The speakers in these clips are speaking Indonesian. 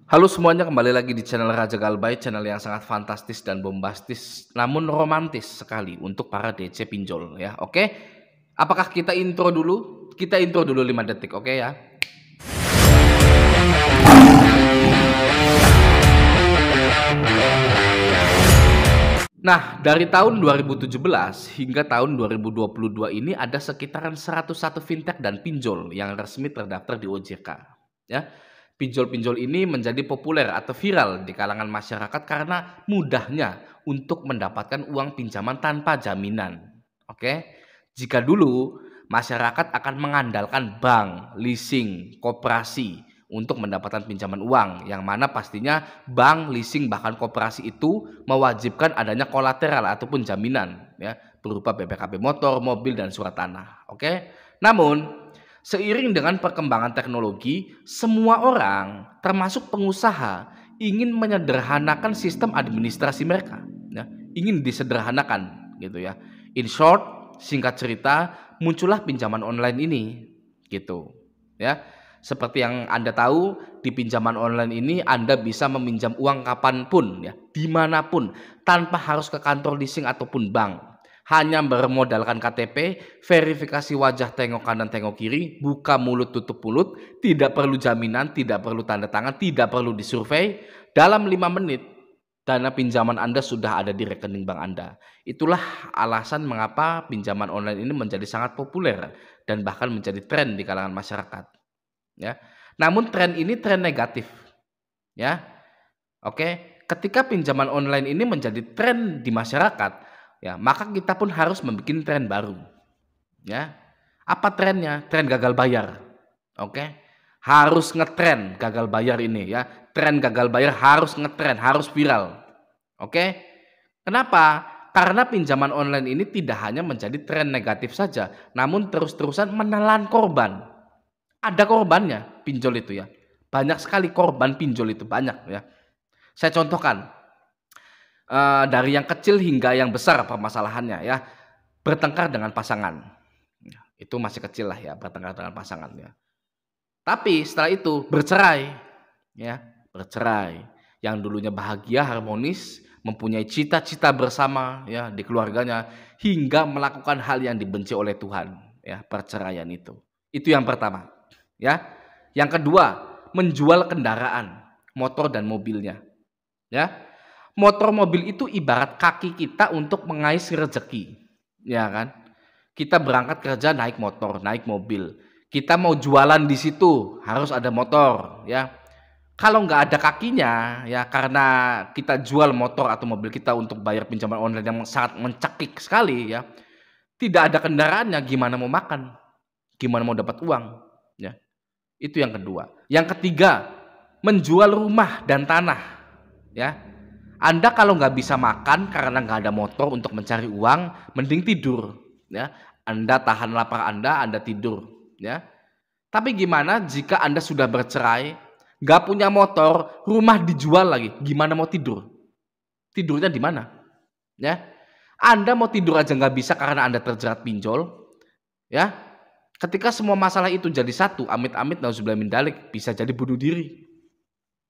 Halo semuanya, kembali lagi di channel Raja Galbay, channel yang sangat fantastis dan bombastis, namun romantis sekali untuk para DC pinjol ya. Oke, apakah kita intro dulu? Kita intro dulu 5 detik, oke ya. Nah, dari tahun 2017 hingga tahun 2022 ini ada sekitaran 101 fintech dan pinjol yang resmi terdaftar di OJK ya. Pinjol-pinjol ini menjadi populer atau viral di kalangan masyarakat karena mudahnya untuk mendapatkan uang pinjaman tanpa jaminan. Oke. Jika dulu masyarakat akan mengandalkan bank, leasing, koperasi untuk mendapatkan pinjaman uang, yang mana pastinya bank, leasing, bahkan koperasi itu mewajibkan adanya kolateral ataupun jaminan ya, berupa BPKB motor, mobil, dan surat tanah. Oke. Namun seiring dengan perkembangan teknologi, semua orang, termasuk pengusaha, ingin menyederhanakan sistem administrasi mereka, ya, ingin disederhanakan, gitu ya. In short, singkat cerita, muncullah pinjaman online ini, gitu, ya. Seperti yang Anda tahu, di pinjaman online ini Anda bisa meminjam uang kapanpun, ya, dimanapun, tanpa harus ke kantor leasing ataupun bank. Hanya bermodalkan KTP, verifikasi wajah tengok kanan tengok kiri, buka mulut tutup mulut, tidak perlu jaminan, tidak perlu tanda tangan, tidak perlu disurvei. Dalam 5 menit, dana pinjaman Anda sudah ada di rekening bank Anda. Itulah alasan mengapa pinjaman online ini menjadi sangat populer dan bahkan menjadi tren di kalangan masyarakat. Ya. Namun tren ini tren negatif. Ya. Oke, ketika pinjaman online ini menjadi tren di masyarakat, ya, maka kita pun harus membuat tren baru. Ya. Apa trennya? Tren gagal bayar. Oke. Harus ngetren gagal bayar ini ya. Tren gagal bayar harus ngetren, harus viral. Oke. Kenapa? Karena pinjaman online ini tidak hanya menjadi tren negatif saja, namun terus-terusan menelan korban. Ada korbannya pinjol itu ya. Banyak sekali korban pinjol itu, banyak ya. Saya contohkan. Dari yang kecil hingga yang besar permasalahannya ya, bertengkar dengan pasangan, itu masih kecil lah ya, bertengkar dengan pasangan ya. Tapi setelah itu bercerai ya, bercerai. Yang dulunya bahagia, harmonis, mempunyai cita-cita bersama ya di keluarganya, hingga melakukan hal yang dibenci oleh Tuhan ya, perceraian itu yang pertama ya. Yang kedua, menjual kendaraan, motor dan mobilnya ya. Motor mobil itu ibarat kaki kita untuk mengais rezeki, ya kan? Kita berangkat kerja naik motor, naik mobil. Kita mau jualan di situ harus ada motor, ya. Kalau nggak ada kakinya, ya karena kita jual motor atau mobil kita untuk bayar pinjaman online yang sangat mencekik sekali, ya. Tidak ada kendaraannya, gimana mau makan? Gimana mau dapat uang? Ya. Itu yang kedua. Yang ketiga, menjual rumah dan tanah, ya. Anda kalau nggak bisa makan karena nggak ada motor untuk mencari uang, mending tidur, ya. Anda tahan lapar Anda tidur, ya. Tapi gimana jika Anda sudah bercerai, nggak punya motor, rumah dijual lagi, gimana mau tidur? Tidurnya di mana? Ya, Anda mau tidur aja nggak bisa karena Anda terjerat pinjol, ya. Ketika semua masalah itu jadi satu, amit-amit nauzubillah min dzalik, bisa jadi bunuh diri,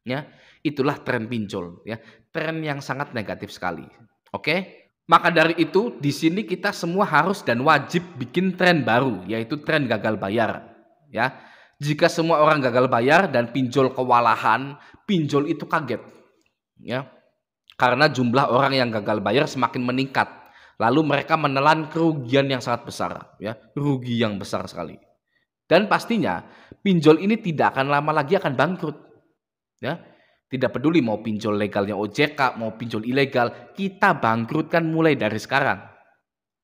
ya. Itulah tren pinjol ya, tren yang sangat negatif sekali. Oke, maka dari itu di sini kita semua harus dan wajib bikin tren baru, yaitu tren gagal bayar ya. Jika semua orang gagal bayar dan pinjol kewalahan, pinjol itu kaget ya, karena jumlah orang yang gagal bayar semakin meningkat, lalu mereka menelan kerugian yang sangat besar ya, rugi yang besar sekali. Dan pastinya pinjol ini tidak akan lama lagi akan bangkrut ya. Tidak peduli mau pinjol legalnya OJK, mau pinjol ilegal, kita bangkrutkan mulai dari sekarang.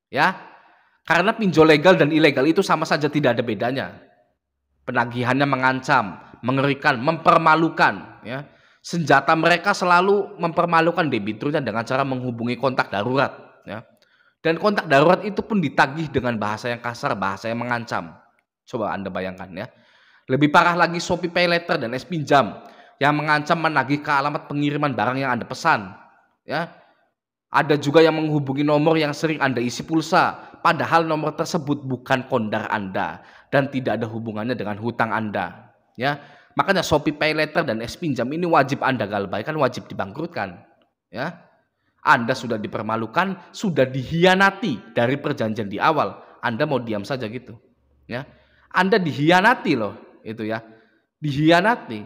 Ya. Karena pinjol legal dan ilegal itu sama saja, tidak ada bedanya. Penagihannya mengancam, mengerikan, mempermalukan, ya. Senjata mereka selalu mempermalukan debiturnya dengan cara menghubungi kontak darurat, ya. Dan kontak darurat itu pun ditagih dengan bahasa yang kasar, bahasa yang mengancam. Coba Anda bayangkan ya. Lebih parah lagi Shopee Pay Later dan S Pinjam yang mengancam menagih ke alamat pengiriman barang yang Anda pesan, ya. Ada juga yang menghubungi nomor yang sering Anda isi pulsa, padahal nomor tersebut bukan kondar Anda dan tidak ada hubungannya dengan hutang Anda, ya. Makanya Shopee Pay Later dan S-Pinjam ini wajib Anda galbaikan, wajib dibangkrutkan. Ya, Anda sudah dipermalukan, sudah dihianati dari perjanjian di awal. Anda mau diam saja gitu. Ya, Anda dihianati loh, itu ya, dihianati.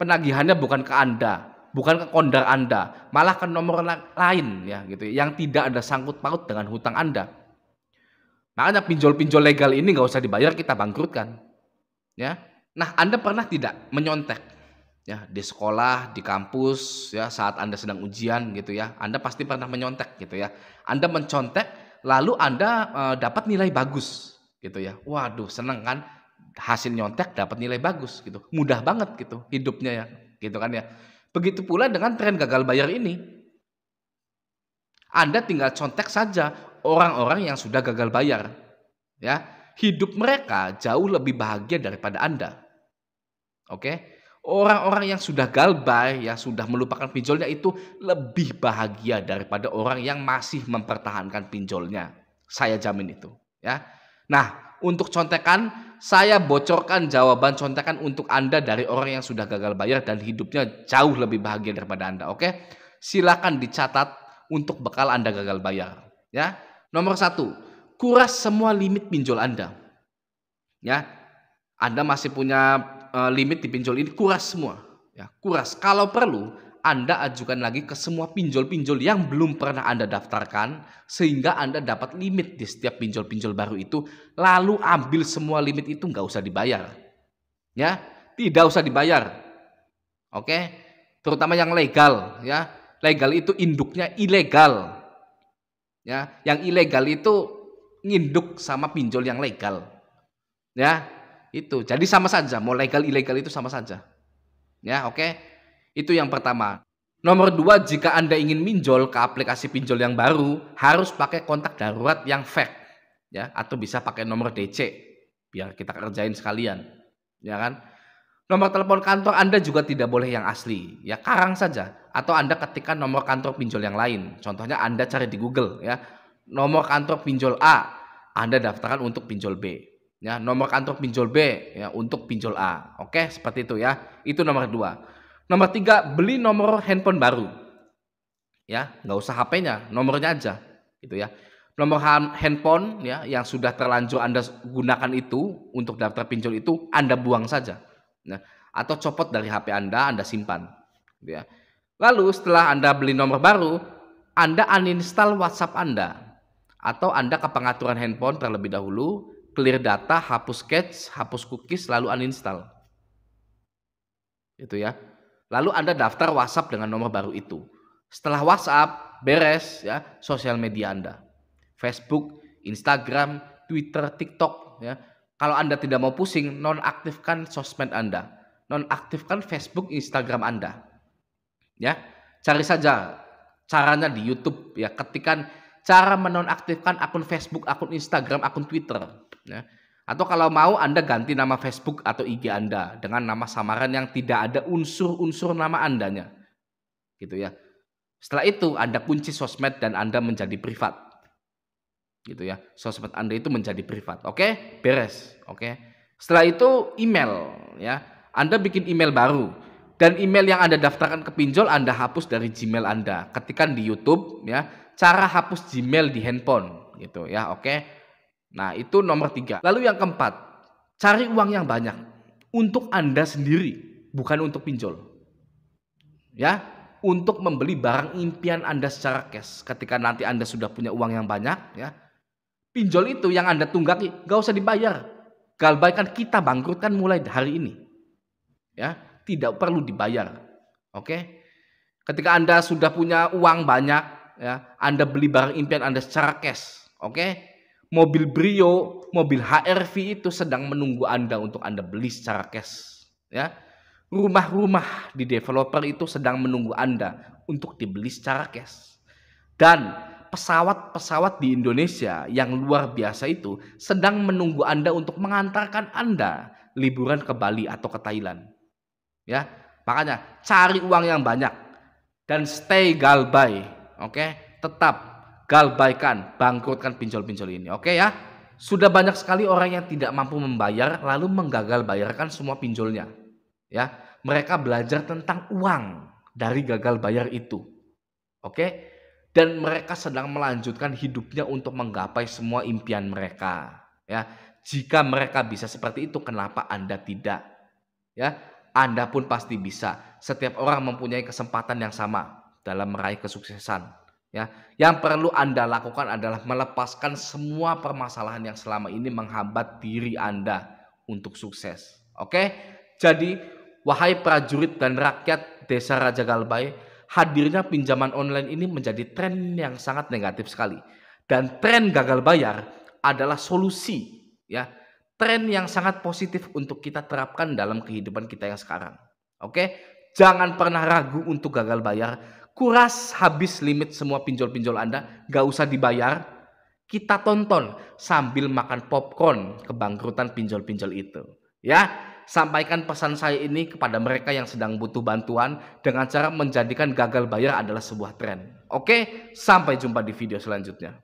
Penagihannya bukan ke Anda, bukan ke kondar Anda, malah ke nomor lain ya gitu, yang tidak ada sangkut paut dengan hutang Anda. Makanya pinjol-pinjol legal ini nggak usah dibayar, kita bangkrutkan. Ya, nah Anda pernah tidak menyontek? Ya, di sekolah, di kampus, ya saat Anda sedang ujian gitu ya, Anda pasti pernah menyontek gitu ya. Anda mencontek, lalu Anda dapat nilai bagus gitu ya. Waduh, seneng kan? Hasil nyontek dapat nilai bagus gitu. Mudah banget gitu hidupnya ya, gitu kan ya. Begitu pula dengan tren gagal bayar ini. Anda tinggal contek saja orang-orang yang sudah gagal bayar. Ya, hidup mereka jauh lebih bahagia daripada Anda. Oke? Orang-orang yang sudah galbay, ya sudah melupakan pinjolnya itu lebih bahagia daripada orang yang masih mempertahankan pinjolnya. Saya jamin itu, ya. Nah, untuk contekan, saya bocorkan jawaban contekan untuk Anda dari orang yang sudah gagal bayar dan hidupnya jauh lebih bahagia daripada Anda. Oke? Silakan dicatat untuk bekal Anda gagal bayar, ya. Nomor 1, kuras semua limit pinjol Anda. Ya, Anda masih punya limit di pinjol ini, kuras semua. Ya, kuras. Kalau perlu, Anda ajukan lagi ke semua pinjol-pinjol yang belum pernah Anda daftarkan, sehingga Anda dapat limit di setiap pinjol-pinjol baru itu, lalu ambil semua limit itu, nggak usah dibayar. Ya, tidak usah dibayar. Oke, terutama yang legal. Ya, legal itu induknya ilegal. Ya, yang ilegal itu nginduk sama pinjol yang legal. Ya, itu. Jadi sama saja, mau legal ilegal itu sama saja. Ya, oke. Itu yang pertama. Nomor 2, jika Anda ingin minjol ke aplikasi pinjol yang baru, harus pakai kontak darurat yang fake, ya, atau bisa pakai nomor DC biar kita kerjain sekalian. Ya kan? Nomor telepon kantor Anda juga tidak boleh yang asli. Ya, karang saja atau Anda ketikkan nomor kantor pinjol yang lain. Contohnya Anda cari di Google ya. Nomor kantor pinjol A, Anda daftarkan untuk pinjol B. Ya, nomor kantor pinjol B ya untuk pinjol A. Oke, seperti itu ya. Itu nomor 2. Nomor 3, beli nomor handphone baru. Ya, nggak usah HP-nya, nomornya aja gitu ya. Nomor handphone ya yang sudah terlanjur Anda gunakan itu untuk daftar pinjol itu Anda buang saja. Nah, atau copot dari HP Anda simpan gitu ya. Lalu setelah Anda beli nomor baru, Anda uninstall WhatsApp Anda atau Anda ke pengaturan handphone terlebih dahulu, clear data, hapus cache, hapus cookies, lalu uninstall. Itu ya. Lalu Anda daftar WhatsApp dengan nomor baru itu. Setelah WhatsApp beres ya, sosial media Anda. Facebook, Instagram, Twitter, TikTok ya. Kalau Anda tidak mau pusing, nonaktifkan sosmed Anda. Nonaktifkan Facebook, Instagram Anda. Ya. Cari saja caranya di YouTube ya, ketikan cara menonaktifkan akun Facebook, akun Instagram, akun Twitter ya. Atau kalau mau Anda ganti nama Facebook atau IG Anda dengan nama samaran yang tidak ada unsur-unsur nama Andanya. Gitu ya. Setelah itu Anda kunci sosmed dan Anda menjadi privat. Gitu ya. Sosmed Anda itu menjadi privat. Oke? Beres. Oke. Setelah itu email ya. Anda bikin email baru dan email yang Anda daftarkan ke pinjol Anda hapus dari Gmail Anda. Ketikkan di YouTube ya, cara hapus Gmail di handphone gitu ya. Oke? Nah, itu nomor 3. Lalu yang keempat, cari uang yang banyak untuk Anda sendiri, bukan untuk pinjol. Ya, untuk membeli barang impian Anda secara cash. Ketika nanti Anda sudah punya uang yang banyak, ya, pinjol itu yang Anda tunggaki gak usah dibayar. Galbaikan, kita bangkrutkan mulai hari ini. Ya, tidak perlu dibayar. Oke? Ketika Anda sudah punya uang banyak, ya, Anda beli barang impian Anda secara cash. Oke? Mobil Brio, mobil HR-V itu sedang menunggu Anda untuk Anda beli secara cash. Ya, rumah-rumah di developer itu sedang menunggu Anda untuk dibeli secara cash. Dan pesawat-pesawat di Indonesia yang luar biasa itu sedang menunggu Anda untuk mengantarkan Anda liburan ke Bali atau ke Thailand. Ya, makanya cari uang yang banyak dan stay galbay. Oke, tetap galbaikan, bangkrutkan pinjol-pinjol ini. Oke ya. Sudah banyak sekali orang yang tidak mampu membayar lalu menggagal bayarkan semua pinjolnya. ya. Mereka belajar tentang uang dari gagal bayar itu. Oke? Dan mereka sedang melanjutkan hidupnya untuk menggapai semua impian mereka, ya. Jika mereka bisa seperti itu, kenapa Anda tidak? Ya, Anda pun pasti bisa. Setiap orang mempunyai kesempatan yang sama dalam meraih kesuksesan, ya. Yang perlu Anda lakukan adalah melepaskan semua permasalahan yang selama ini menghambat diri Anda untuk sukses. Oke? Jadi, wahai prajurit dan rakyat Desa Raja Galbay, hadirnya pinjaman online ini menjadi tren yang sangat negatif sekali. Dan tren gagal bayar adalah solusi, ya. Tren yang sangat positif untuk kita terapkan dalam kehidupan kita yang sekarang. Oke? Jangan pernah ragu untuk gagal bayar. Kuras habis limit semua pinjol-pinjol Anda, gak usah dibayar. Kita tonton sambil makan popcorn kebangkrutan pinjol-pinjol itu. Ya, sampaikan pesan saya ini kepada mereka yang sedang butuh bantuan dengan cara menjadikan gagal bayar adalah sebuah tren. Oke, sampai jumpa di video selanjutnya.